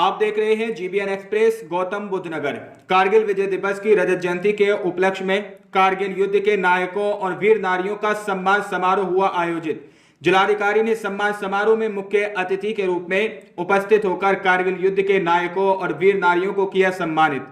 आप देख रहे हैं जीबीएन एक्सप्रेस गौतम बुद्ध नगर। कारगिल विजय दिवस की रजत जयंती के उपलक्ष्य में कारगिल युद्ध के नायकों और वीर नारियों का सम्मान समारोह हुआ आयोजित। जिलाधिकारी ने सम्मान समारोह में मुख्य अतिथि के रूप में उपस्थित होकर कारगिल युद्ध के नायकों और वीर नारियों को किया सम्मानित।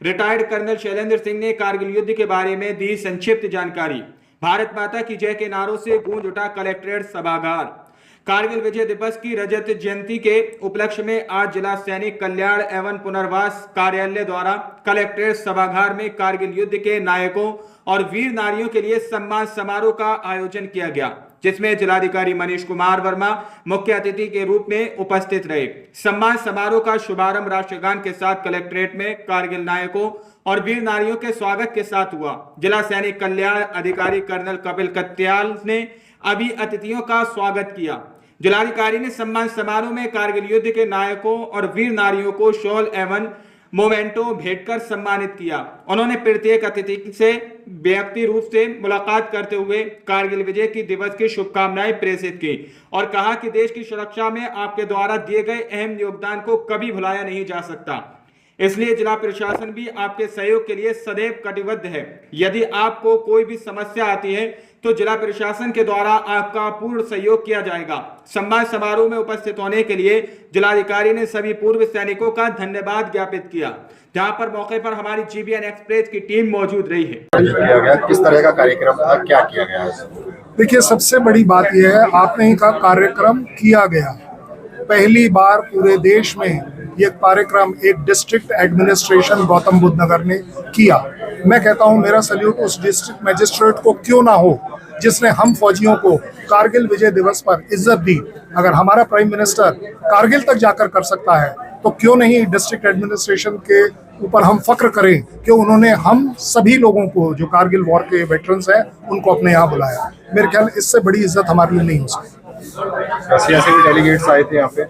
रिटायर्ड कर्नल शैलेंद्र सिंह ने कारगिल युद्ध के बारे में दी संक्षिप्त जानकारी। भारत माता की जय के नारों से गूंज उठा कलेक्ट्रेट सभागार। कारगिल विजय दिवस की रजत जयंती के उपलक्ष्य में आज जिला सैनिक कल्याण एवं पुनर्वास कार्यालय द्वारा कलेक्ट्रेट सभागार में कारगिल युद्ध के नायकों और वीर नारियों के लिए सम्मान समारोह का आयोजन किया गया, जिसमें जिलाधिकारी मनीष कुमार वर्मा मुख्य अतिथि के रूप में उपस्थित रहे। सम्मान समारोह का शुभारंभ राष्ट्रगान के साथ कलेक्ट्रेट में कारगिल नायकों और वीर नारियों के स्वागत के साथ हुआ। जिला सैनिक कल्याण अधिकारी कर्नल कपिल कत्याल ने अभी अतिथियों का स्वागत किया। जिलाधिकारी ने सम्मान समारोह में कारगिल युद्ध के नायकों और वीर नारियों को शॉल एवं मोमेंटो भेंटकर सम्मानित किया। उन्होंने प्रत्येक अतिथि से व्यक्ति रूप से मुलाकात करते हुए कारगिल विजय की दिवस की शुभकामनाएं प्रेषित की और कहा कि देश की सुरक्षा में आपके द्वारा दिए गए अहम योगदान को कभी भुलाया नहीं जा सकता, इसलिए जिला प्रशासन भी आपके सहयोग के लिए सदैव कटिबद्ध है। यदि आपको कोई भी समस्या आती है तो जिला प्रशासन के द्वारा आपका पूर्ण सहयोग किया जाएगा। सम्मान समारोह में उपस्थित होने के लिए जिलाधिकारी ने सभी पूर्व सैनिकों का धन्यवाद ज्ञापित किया, जहां पर मौके पर हमारी जीबीएन एक्सप्रेस की टीम मौजूद रही है। किस तरह का कार्यक्रम था, क्या किया गया? देखिए, सबसे बड़ी बात यह है, आपने इनका कार्यक्रम किया गया। पहली बार पूरे देश में ये कार्यक्रम एक डिस्ट्रिक्ट एडमिनिस्ट्रेशन गौतम बुद्ध नगर ने किया। मैं कहता हूँ मेरा सल्यूट उस डिस्ट्रिक्ट मजिस्ट्रेट को क्यों ना हो जिसने हम फौजियों को कारगिल विजय दिवस पर इज्जत दी। अगर हमारा प्राइम मिनिस्टर कारगिल तक जाकर कर सकता है तो क्यों नहीं डिस्ट्रिक्ट एडमिनिस्ट्रेशन के ऊपर हम फख्र करें कि उन्होंने हम सभी लोगों को जो कारगिल वॉर के वेटरन्स हैं उनको अपने यहाँ बुलाया। मेरे ख्याल इससे बड़ी इज्जत हमारे लिए नहीं हो सकती। रशिया से भी डेलीगेट्स आए थे यहाँ पे।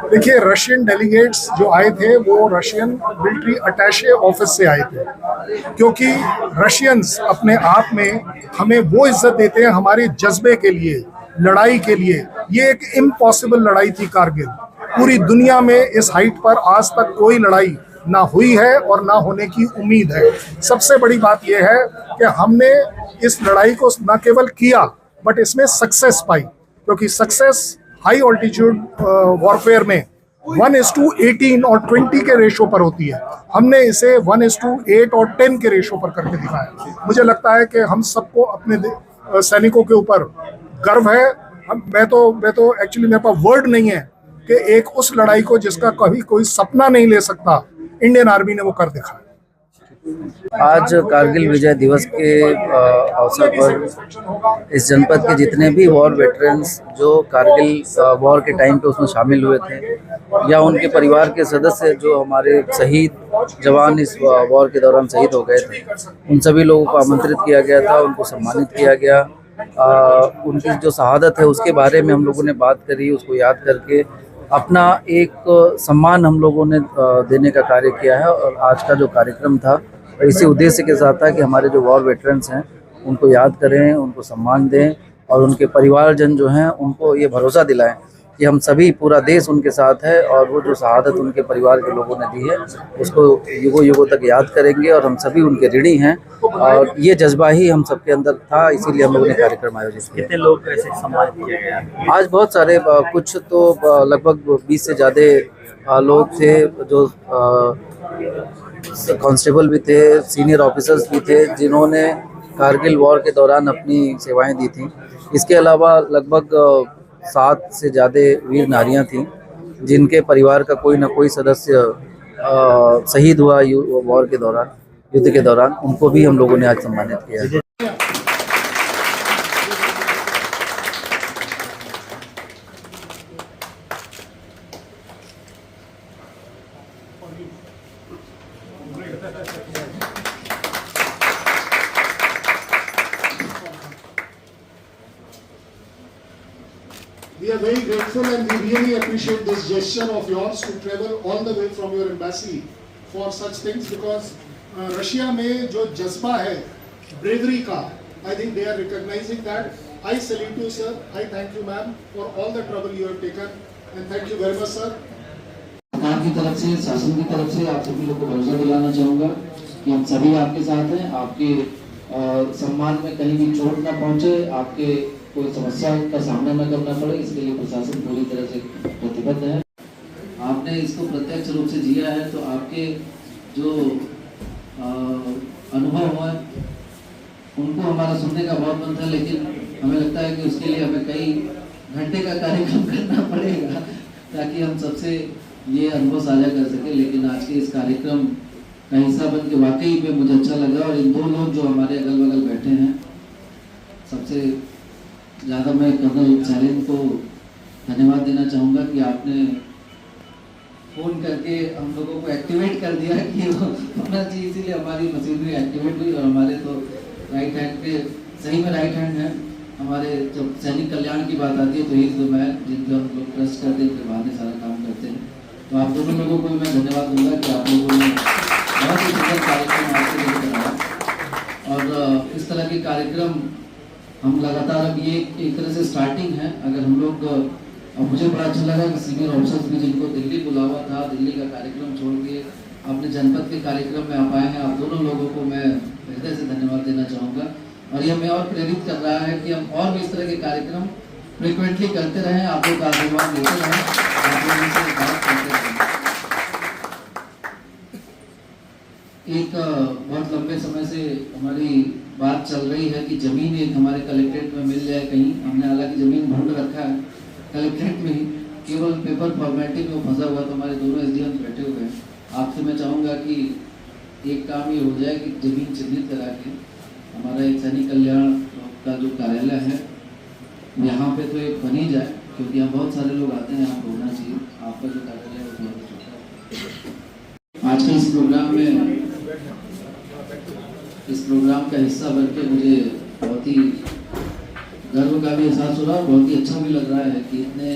देखिए, रशियन डेलीगेट्स जो आए थे वो रशियन मिलिट्री अटैचे ऑफिस से आए थे, क्योंकि रशियंस अपने आप में हमें वो इज्जत देते हैं हमारे जज्बे के लिए, लड़ाई के लिए। ये एक इम्पॉसिबल लड़ाई थी कारगिल। पूरी दुनिया में इस हाइट पर आज तक कोई लड़ाई ना हुई है और ना होने की उम्मीद है। सबसे बड़ी बात यह है कि हमने इस लड़ाई को न केवल किया बट इसमें सक्सेस पाई, क्योंकि सक्सेस हाई ऑल्टीट्यूड वॉरफेयर में 1:18 और 20 के रेशो पर होती है। हमने इसे 1:8 और 10 के रेशो पर करके दिखाया। मुझे लगता है कि हम सबको अपने सैनिकों के ऊपर गर्व है। मैं तो एक्चुअली मेरे पास वर्ड नहीं है कि एक उस लड़ाई को जिसका कभी कोई सपना नहीं ले सकता, इंडियन आर्मी ने वो कर दिखाया। आज कारगिल विजय दिवस के अवसर पर इस जनपद के जितने भी वॉर वेटरन्स जो कारगिल वॉर के टाइम पे उसमें शामिल हुए थे या उनके परिवार के सदस्य जो हमारे शहीद जवान इस वॉर के दौरान शहीद हो गए थे, उन सभी लोगों को आमंत्रित किया गया था, उनको सम्मानित किया गया। उनकी जो शहादत है उसके बारे में हम लोगों ने बात करी, उसको याद करके अपना एक सम्मान हम लोगों ने देने का कार्य किया है। और आज का जो कार्यक्रम था इसी उद्देश्य के साथ था कि हमारे जो वॉर वेटरन्स हैं उनको याद करें, उनको सम्मान दें और उनके परिवारजन जो हैं उनको ये भरोसा दिलाएं कि हम सभी, पूरा देश उनके साथ है और वो जो शहादत उनके परिवार के लोगों ने दी है उसको युगों युगों तक याद करेंगे और हम सभी उनके ऋणी हैं। और ये जज्बा ही हम सबके अंदर था, इसीलिए हम लोगों ने कार्यक्रम आयोजित किया। कितने लोग ऐसे सम्मानित किए गए? आज बहुत सारे, कुछ तो लगभग 20 से ज़्यादा लोग थे, जो कांस्टेबल भी थे, सीनियर ऑफिसर्स भी थे जिन्होंने कारगिल वॉर के दौरान अपनी सेवाएं दी थी। इसके अलावा लगभग 7 से ज़्यादा वीर नारियां थीं जिनके परिवार का कोई ना कोई सदस्य शहीद हुआ वॉर के दौरान, युद्ध के दौरान। उनको भी हम लोगों ने आज सम्मानित किया है। We are very grateful and we really appreciate this gesture of yours to travel all the way from your embassy for such things, because Russia में जो जज्बा है bravery का, I think they are recognizing that. I salute you, sir. I thank you, ma'am, for all the trouble you have taken, and thank you very much, sir. सरकार की तरफ से, शासन की तरफ से आप सभी लोग को भरोसा दिलाना चाहूँगा कि हम सभी आपके साथ हैं। आपके सम्मान में कहीं भी चोट ना पहुँचे, आपके कोई समस्या का सामना न करना पड़े, इसके लिए प्रशासन पूरी तरह से प्रतिबद्ध है। आपने इसको प्रत्यक्ष रूप से जिया है तो आपके जो अनुभव हुआ उनको हमारा सुनने का बहुत मन था, लेकिन हमें लगता है कि उसके लिए हमें कई घंटे का कार्यक्रम करना पड़ेगा ताकि हम सबसे ये अनुभव साझा कर सके। लेकिन आज के इस कार्यक्रम का हिस्सा बन के वाकई में मुझे अच्छा लगा। और इन दो लोग जो हमारे अगल बगल बैठे हैं, सबसे ज़्यादा मैं कर्नल सैलिम को धन्यवाद देना चाहूँगा कि आपने फ़ोन करके हम लोगों को एक्टिवेट कर दिया कि वो होना चाहिए, इसीलिए हमारी मशीनरी एक्टिवेट हुई। और हमारे तो राइट हैंड पे सही में राइट हैंड है हमारे। जब सैनिक कल्याण की बात आती है तो ही तो मैं जिनको हम लोग ट्रस्ट करते हैं, उनके बहाने सारा काम करते हैं। तो आप दोनों लोगों को मैं धन्यवाद दूंगा कि आप लोगों ने बहुत ही सुंदर कार्यक्रम आपके लिए कराया। और इस तरह के कार्यक्रम हम लगातार, अब ये एक तरह से स्टार्टिंग है। अगर हम लोग, और मुझे बड़ा अच्छा लगा कि सीनियर ऑफिसर्स भी जिनको दिल्ली बुलावा था, दिल्ली का कार्यक्रम छोड़ के अपने जनपद के कार्यक्रम में आप आए हैं, आप दोनों लोगों को मैं हृदय से धन्यवाद देना चाहूँगा। और ये हमें और प्रेरित कर रहा है कि हम और भी इस तरह के कार्यक्रम फ्रिक्वेंटली करते रहें, आप लोग का आशीर्वाद देते रहें, आप लोगों से बात करते रहें। एक बहुत लंबे समय से हमारी बात चल रही है कि ज़मीन एक हमारे कलेक्ट्रेट में मिल जाए कहीं। हमने हालांकि ज़मीन ढूंढ रखा है कलेक्ट्रेट में ही, केवल पेपर फॉर्मेलिटी में वो फंसा हुआ। तो हमारे दोनों एसडीएम बैठे हुए हैं। आपसे मैं चाहूँगा कि एक काम ये हो जाए कि ज़मीन चिन्हित करा के हमारा एक सैनिक कल्याण का जो कार्यालय है यहाँ पे तो एक बन ही जाए, क्योंकि यहाँ बहुत सारे लोग आते हैं, यहाँ पर होना चाहिए। आपका जो कार्यालय है वो बहुत छोटा है। आज के इस प्रोग्राम में, इस प्रोग्राम का हिस्सा बनके मुझे बहुत ही गर्व का भी एहसास हो रहा है, बहुत ही अच्छा भी लग रहा है कि इतने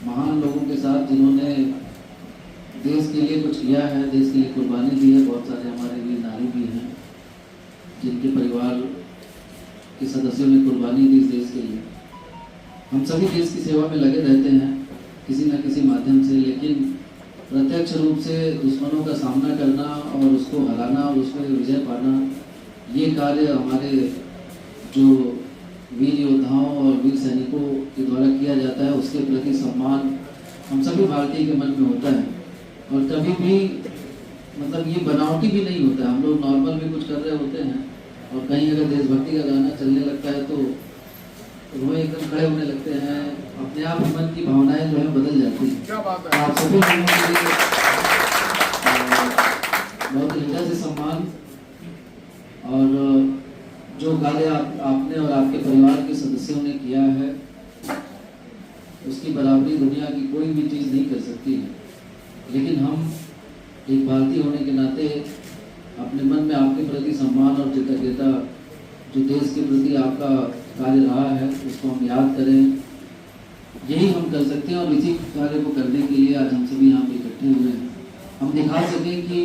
महान लोगों के साथ जिन्होंने देश के लिए कुछ किया है, देश के लिए कुर्बानी दी है। बहुत सारे हमारे वीर नारी भी हैं जिनके परिवार के सदस्यों ने कुर्बानी दी इस देश के लिए। हम सभी देश की सेवा में लगे रहते हैं किसी न किसी माध्यम से, लेकिन प्रत्यक्ष रूप से दुश्मनों का सामना करना और उसको हराना और उसमें विजय पाना, ये कार्य हमारे जो वीर योद्धाओं और वीर सैनिकों के द्वारा किया जाता है, उसके प्रति सम्मान हम सभी भारतीय के मन में होता है। और कभी भी मतलब ये बनावटी भी नहीं होता है। हम लोग नॉर्मल भी कुछ कर रहे होते हैं और कहीं अगर देशभक्ति का गाना चलने लगता है तो वो एकदम खड़े होने लगते हैं, अपने आप मन की भावनाएं जो है बदल जाती हैं। क्या बात है। आप सभी लोगों के लिए बहुत हृदय से सम्मान। और जो कार्य आपने और आपके परिवार के सदस्यों ने किया है, उसकी बराबरी दुनिया की कोई भी चीज़ नहीं कर सकती है। लेकिन हम एक भारतीय होने के नाते अपने मन में आपके प्रति सम्मान और कृतज्ञता, जो देश के प्रति आपका कार्य रहा है, उसको हम याद करें। यही हम कर सकते हैं और इसी कार्य को करने के लिए आज हम सभी यहाँ पे इकट्ठे हुए हैं। हम दिखा सकें कि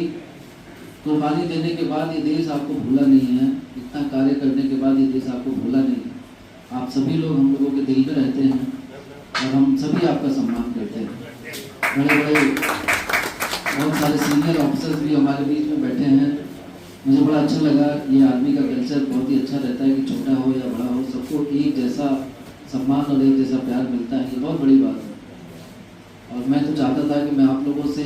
कुर्बानी देने के बाद ये देश आपको भूला नहीं है, इतना कार्य करने के बाद ये देश आपको भूला नहीं है। आप सभी लोग हम लोगों के दिल में रहते हैं और हम सभी आपका सम्मान करते हैं। बड़े बड़े बहुत सारे सीनियर ऑफिसर्स भी हमारे बीच में बैठे हैं। मुझे बड़ा अच्छा लगा। ये आर्मी का कल्चर बहुत ही अच्छा रहता है कि छोटा हो या बड़ा हो, सबको एक जैसा सम्मान और एक जैसा प्यार मिलता है। ये बहुत बड़ी बात है। और मैं तो चाहता था कि मैं आप लोगों से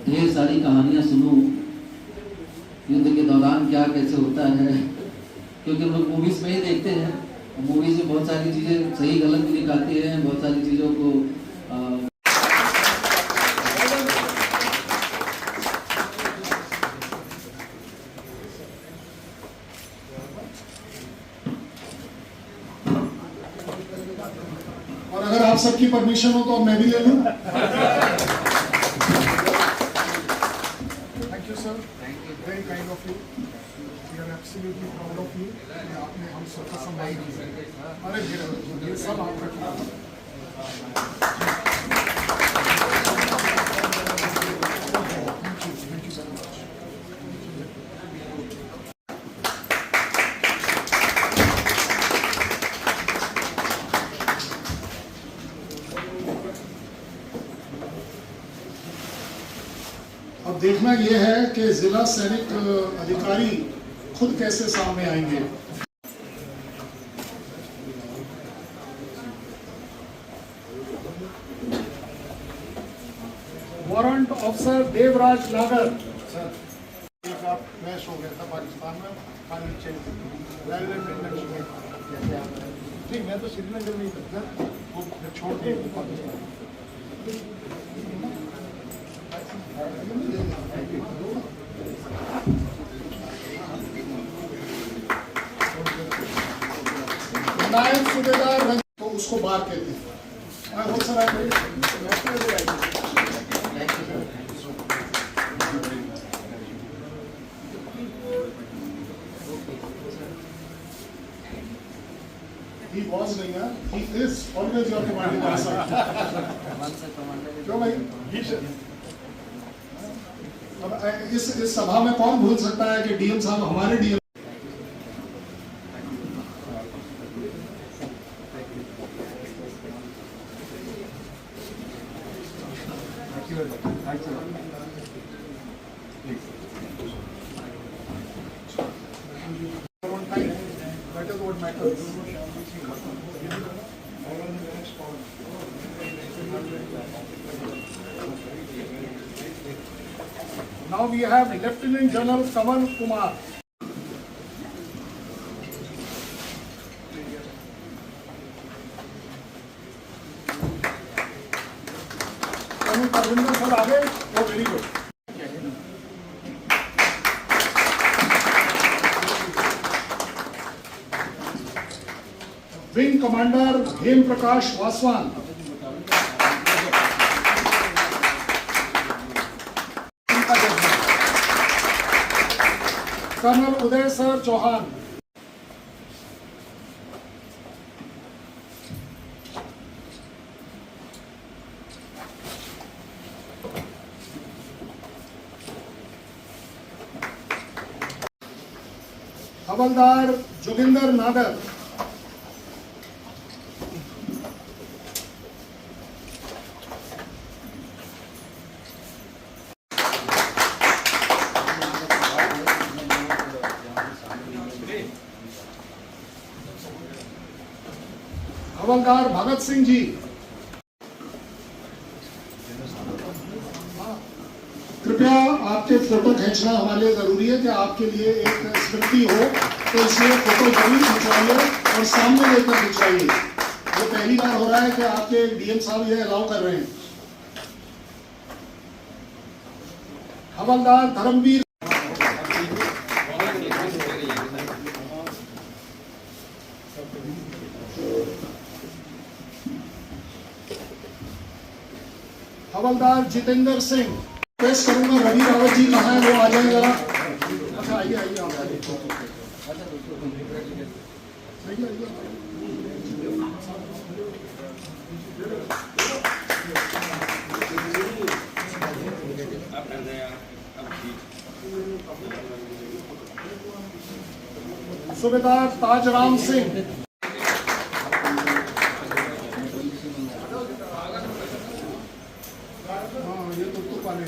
ढेर सारी कहानियाँ सुनूं, युद्ध के दौरान क्या कैसे होता है, क्योंकि हम लोग मूवीज़ में ही देखते हैं। मूवीज़ में बहुत सारी चीज़ें सही गलत भी दिखाती हैं, बहुत सारी चीज़ों को और अगर आप सबकी परमिशन हो तो मैं भी ले लूं। Thank you sir, very kind of you. We are absolutely proud of you. आपने हम सबका सम्मान किया। अरे ये सब आप रखिए। Thank you sir much. देखना यह है कि जिला सैनिक अधिकारी खुद कैसे सामने आएंगे। वारंट ऑफिसर देवराज नागर। एक आप मैच हो गया था पाकिस्तान में, रेलवे में ठीक, मैं तो श्रीनगर में ही था, वो छोड़ दिए पाकिस्तान। नायब सूबेदार तो उसको बार कहते हैं। He was नहीं है, he is always your commanding officer. क्यों भाई? अब इस सभा में कौन भूल सकता है कि डीएम साहब हमारे DM. That is what matters. Now we have Lieutenant General Kamal Kumar. Colonel Parvinder sir आगे, वो very good. विंग कमांडर हेम प्रकाश वासवान। कर्नल उदय सर चौहान। हवलदार जोगिंदर नागर। हवलदार भगत सिंह जी। कृपया आपके फोटो खींचना हमारे लिए जरूरी है कि आपके लिए एक स्मृति हो, तो इसलिए फोटो जरूर खिंचवाइए और सामने लेकर खिंचवाइए। ये पहली बार हो रहा है कि आपके डीएम साहब ये अलाउ कर रहे हैं। हवलदार धर्मवीर। हवलदार जितेंद्र सिंह। पेश करूंगा रवि रावत जी कहाँ है, वो आ जाए जरा। अच्छा आइए आइए आप आइए। सूबेदार ताजराम सिंह। ये तो पाले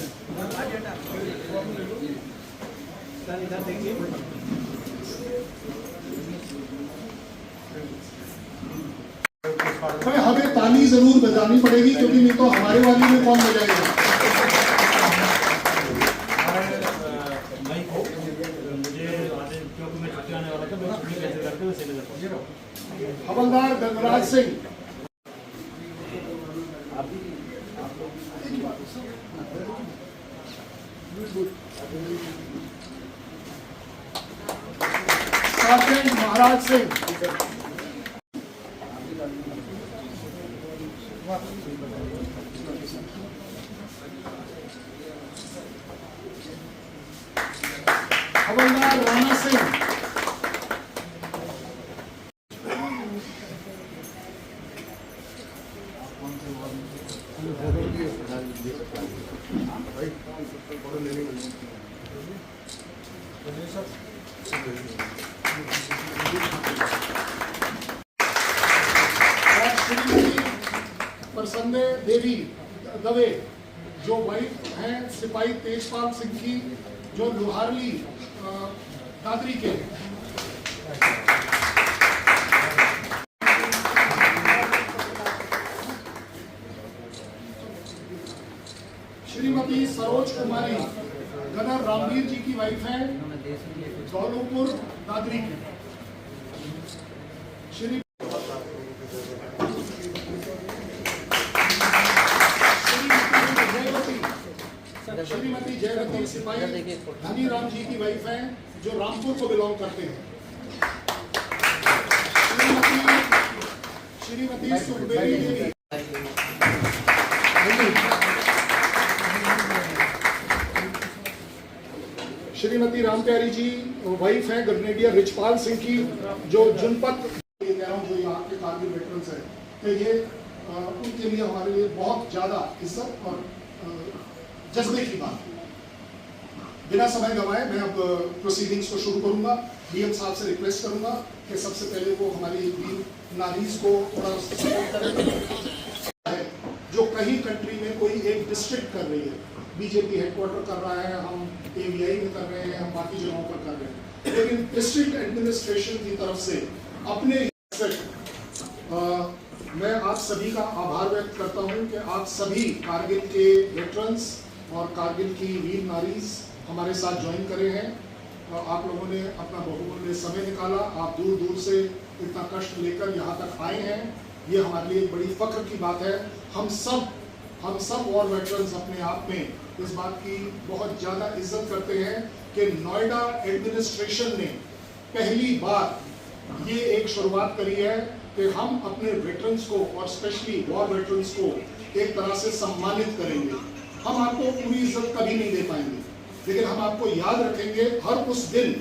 हमें ताली जरूर बजानी पड़ेगी, क्योंकि नहीं तो हमारे वाली में कौन बजाएगा। हवलदार गंगराज सिंह। सार्जेंट महाराज सिंह। हवलदार राणा सिंह। प्रसन्न देवी दवे जो वाइफ हैं सिपाही तेजपाल सिंह की, जो लोहारली दादरी के हैं। श्रीमती सरोज कुमारी गदर रामवीर जी की वाइफ है, दौलतपुर दादरी की। श्रीमती जयवती सिपाही धनी राम जी की वाइफ है, जो रामपुर को बिलोंग करते हैं। श्रीमती सुखदेवी देवी श्रीमती राम प्यारी जी वाइफ है ग्रेनेडियर रिचपाल सिंह की, जो जनपद ये कह रहा हूँ जो यहाँ के कारगिल वेटरन्स है, तो ये उनके लिए हमारे लिए बहुत ज़्यादा इज्जत और जज्बे की बात है। बिना समय गंवाए मैं अब प्रोसीडिंग्स को शुरू करूंगा। डीएम साहब से रिक्वेस्ट करूंगा कि सबसे पहले वो हमारी वीर नारीज को थोड़ा सपोर्ट करें। जो कहीं कंट्री में कोई एक डिस्ट्रिक्ट कर रही है, बीजेपी हेडक्वार्टर कर रहा है, हम एवीआई में कर रहे हैं, हम बाकी जगहों पर कर रहे हैं, लेकिन डिस्ट्रिक्ट एडमिनिस्ट्रेशन की तरफ से अपने मैं आप सभी का आभार व्यक्त करता हूं कि आप सभी कारगिल के वेटरन्स और कारगिल की वीर नारीज हमारे साथ ज्वाइन करे हैं। आप लोगों ने अपना बहुमूल्य समय निकाला, आप दूर दूर से इतना कष्ट लेकर यहाँ तक आए हैं, ये हमारे लिए बड़ी फख्र की बात है। हम सब वॉर वेटरन्स अपने आप में इस बात की बहुत ज़्यादा इज्जत करते हैं कि नोएडा एडमिनिस्ट्रेशन ने पहली बार ये एक शुरुआत करी है कि हम अपने वेटरन्स को और स्पेशली वॉर वेटरन्स को एक तरह से सम्मानित करेंगे। हम आपको पूरी इज्जत कभी नहीं दे पाएंगे, लेकिन हम आपको याद रखेंगे हर उस दिन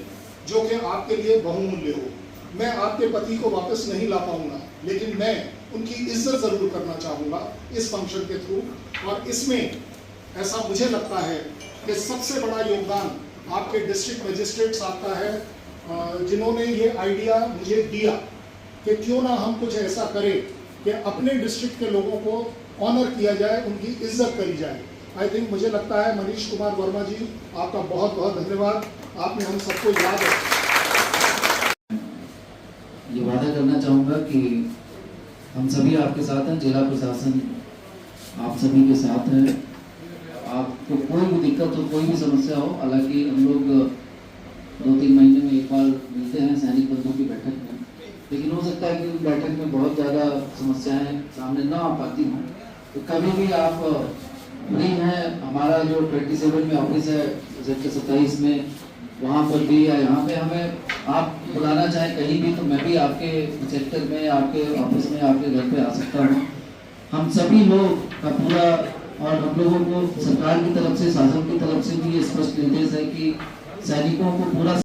जो कि आपके लिए बहुमूल्य हो। मैं आपके पति को वापस नहीं ला पाऊंगा, लेकिन मैं उनकी इज्जत जरूर करना चाहूँगा इस फंक्शन के थ्रू। और इसमें ऐसा मुझे लगता है कि सबसे बड़ा योगदान आपके डिस्ट्रिक्ट मजिस्ट्रेट साहब का है, जिन्होंने ये आइडिया मुझे दिया कि क्यों ना हम कुछ ऐसा करें कि अपने डिस्ट्रिक्ट के लोगों को ऑनर किया जाए, उनकी इज्जत करी जाए। आई थिंक मुझे लगता है मनीष कुमार वर्मा जी, आपका बहुत बहुत धन्यवाद, आपने हम सबको याद है। ये वादा करना चाहूँगा कि हम सभी आपके साथ हैं, जिला प्रशासन आप सभी के साथ है। आपको कोई भी दिक्कत हो, कोई भी समस्या हो, हालांकि हम लोग 2-3 महीने में एक बार मिलते हैं सैनिक बंधुओं की बैठक में, लेकिन हो सकता है कि उस बैठक में बहुत ज़्यादा समस्याएं सामने ना आ पाती हों, तो कभी भी आप फ्री हैं। हमारा जो 27 में ऑफिस है सेक्टर 27 में, वहाँ पर भी या यहाँ पे हमें आप बुलाना चाहें कहीं भी, तो मैं भी आपके सेक्टर में, आपके ऑफिस में, आपके घर पे आ सकता हूँ। हम सभी लोग का पूरा, और हम लोगों को सरकार की तरफ से, शासन की तरफ से भी ये स्पष्ट निर्देश है कि सैनिकों को पूरा